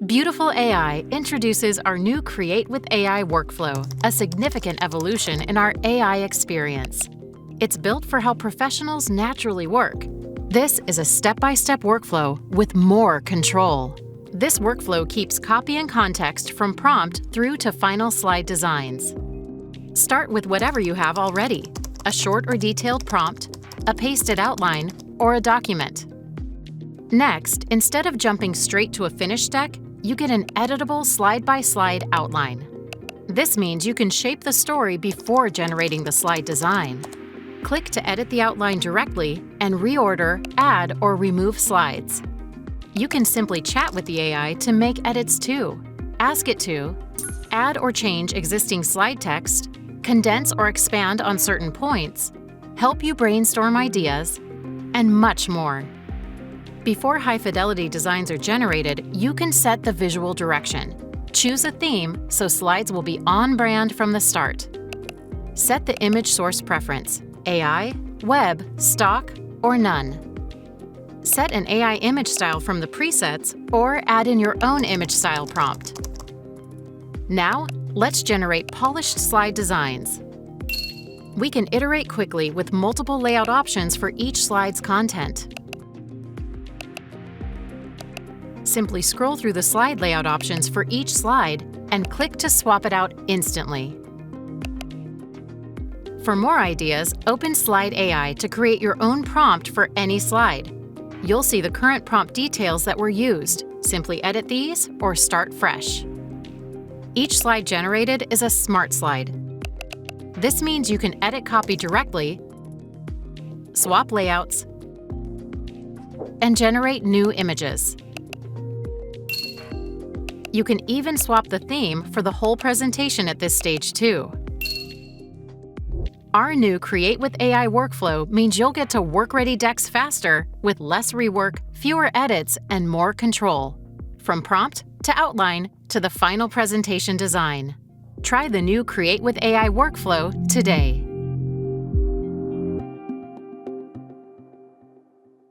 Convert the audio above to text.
Beautiful.ai introduces our new Create with AI workflow, a significant evolution in our AI experience. It's built for how professionals naturally work. This is a step-by-step workflow with more control. This workflow keeps copy and context from prompt through to final slide designs. Start with whatever you have already, a short or detailed prompt, a pasted outline, or a document. Next, instead of jumping straight to a finished deck, you get an editable slide-by-slide outline. This means you can shape the story before generating the slide design. Click to edit the outline directly and reorder, add, or remove slides. You can simply chat with the AI to make edits too. Ask it to add or change existing slide text, condense or expand on certain points, help you brainstorm ideas, and much more. Before high-fidelity designs are generated, you can set the visual direction. Choose a theme so slides will be on brand from the start. Set the image source preference: AI, web, stock, or none. Set an AI image style from the presets or add in your own image style prompt. Now, let's generate polished slide designs. We can iterate quickly with multiple layout options for each slide's content. Simply scroll through the slide layout options for each slide and click to swap it out instantly. For more ideas, open Slide AI to create your own prompt for any slide. You'll see the current prompt details that were used. Simply edit these or start fresh. Each slide generated is a smart slide. This means you can edit copy directly, swap layouts, and generate new images. You can even swap the theme for the whole presentation at this stage too. Our new Create with AI workflow means you'll get to work-ready decks faster with less rework, fewer edits, and more control. From prompt to outline to the final presentation design. Try the new Create with AI workflow today.